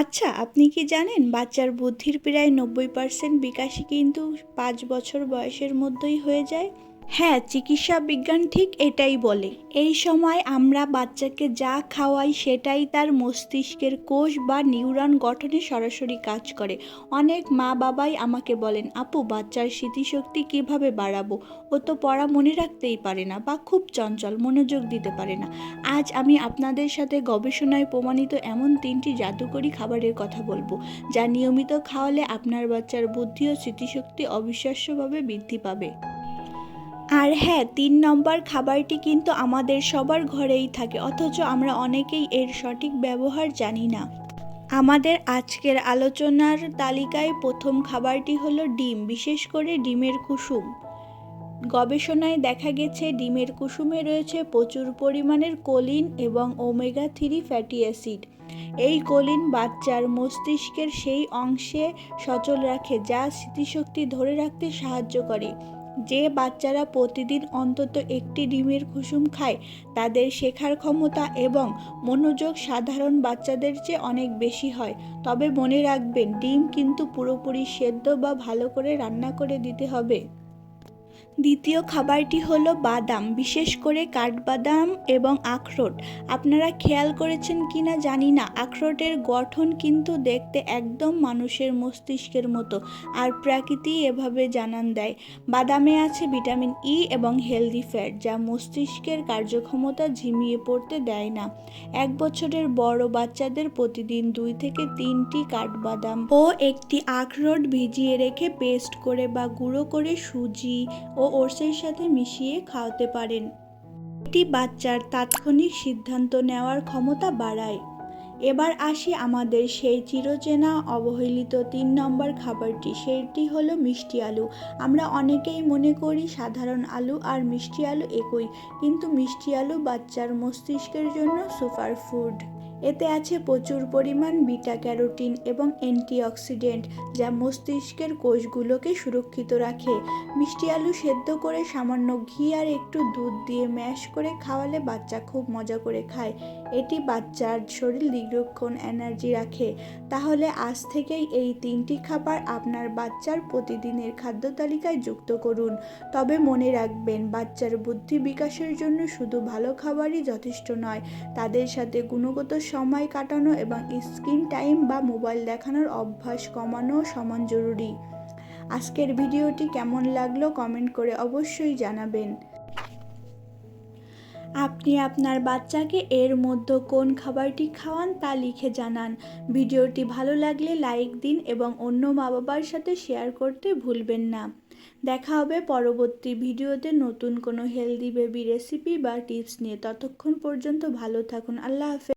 আচ্ছা, আপনি কি জানেন বাচ্চার বুদ্ধির প্রায় 90% বিকাশই কিন্তু 5 বছর বয়সের মধ্যেই হয়ে যায়? হ্যাঁ, চিকিৎসা বিজ্ঞান ঠিক এটাই বলে। এই সময় আমরা বাচ্চাকে যা খাওয়াই সেটাই তার মস্তিষ্কের কোষ বা নিউরন গঠনে সরাসরি কাজ করে। অনেক মা বাবাই আমাকে বলেন, আপু বাচ্চার স্মৃতিশক্তি কিভাবে বাড়াবো, ও তো পড়া মনে রাখতেই পারে না বা খুব চঞ্চল, মনোযোগ দিতে পারে না। আজ আমি আপনাদের সাথে গবেষণায় প্রমাণিত এমন 3টি জাদুকরী খাবারের কথা বলবো, যা নিয়মিত খাওয়ালে আপনার বাচ্চার বুদ্ধি ও স্মৃতিশক্তি অবিশ্বাস্যভাবে বৃদ্ধি পাবে। আর হ্যাঁ, 3 নম্বর খাবারটি কিন্তু আমাদের সবার ঘরেই থাকে, অথচ আমরা অনেকেই এর সঠিক ব্যবহার জানি না। আমাদের আজকের আলোচনার তালিকায় প্রথম খাবারটি হলো ডিম, বিশেষ করে ডিমের কুসুম। গবেষণায় দেখা গেছে ডিমের কুসুমে রয়েছে প্রচুর পরিমাণের কোলিন এবং ওমেগা 3 ফ্যাটি অ্যাসিড। এই কোলিন বাচ্চার মস্তিষ্কের সেই অংশে সচল রাখে যা স্মৃতিশক্তি ধরে রাখতে সাহায্য করে। যে বাচ্চারা প্রতিদিন অন্তত একটি ডিমের কুসুম খায় তাদের শেখার ক্ষমতা এবং মনোযোগ সাধারণ বাচ্চাদের চেয়ে অনেক বেশি হয়। তবে মনে রাখবেন, ডিম কিন্তু পুরোপুরি সেদ্ধ বা ভালো করে রান্না করে দিতে হবে। দ্বিতীয় খাবারটি হলো বাদাম, বিশেষ করে কাঠবাদাম এবং আখরোট। আপনারা খেয়াল করেছেন কিনা জানি না, আখরোটের গঠন কিন্তু দেখতে একদম মানুষের মস্তিষ্কের মতো, আর প্রকৃতি এভাবে জানান দেয়। বাদামে আছে ভিটামিন ই এবং হেলদি ফ্যাট, যা মস্তিষ্কের কার্যক্ষমতা ঝিমিয়ে পড়তে দেয় না। 1 বছরের বড় বাচ্চাদের প্রতিদিন 2 থেকে 3টি কাঠবাদাম ও একটি আখরোট ভিজিয়ে রেখে পেস্ট করে বা গুঁড়ো করে সুজি ও ওটসের সাথে মিশিয়ে খাওয়াতে পারেন। এটি বাচ্চার তাৎক্ষণিক সিদ্ধান্ত নেওয়ার ক্ষমতা বাড়ায়। এবার আসি আমাদের সেই চিরচেনা অবহেলিত 3 নম্বর খাবারটি, সেটি হলো মিষ্টি আলু। আমরা অনেকেই মনে করি সাধারণ আলু আর মিষ্টি আলু একই, কিন্তু মিষ্টি আলু বাচ্চার মস্তিষ্কের জন্য সুপারফুড। এতে আছে প্রচুর পরিমাণ বিটা ক্যারোটিন এবং অ্যান্টিঅক্সিডেন্ট, যা মস্তিষ্কের কোষগুলোকে সুরক্ষিত রাখে। মিষ্টি আলু সেদ্ধ করে সামান্য ঘি আর একটু দুধ দিয়ে ম্যাশ করে খাওয়ালে বাচ্চা খুব মজা করে খায়। এটি বাচ্চার শরীর দীর্ঘক্ষণ এনার্জি রাখে। তাহলে আজ থেকেই এই 3টি খাবার আপনার বাচ্চার প্রতিদিনের খাদ্য তালিকায় যুক্ত করুন। তবে মনে রাখবেন, বাচ্চার বুদ্ধি বিকাশের জন্য শুধু ভালো খাবারই যথেষ্ট নয়, তাদের সাথে গুণগত সময় কাটানো এবং স্ক্রিন টাইম বা মোবাইল দেখানোর অভ্যাস কমানো সমান জরুরি। আজকের ভিডিওটি কেমন লাগলো কমেন্ট করে অবশ্যই জানাবেন। আপনি আপনার বাচ্চাকে এর মধ্যে কোন খাবারটি খাওয়ান তা লিখে জানান। ভিডিওটি ভালো লাগলে লাইক দিন এবং অন্য মা বাবার সাথে শেয়ার করতে ভুলবেন না। দেখা হবে পরবর্তী ভিডিওতে নতুন কোনো হেলদি বেবি রেসিপি বা টিপস নিয়ে। ততক্ষণ পর্যন্ত ভালো থাকুন। আল্লাহ হাফেজ।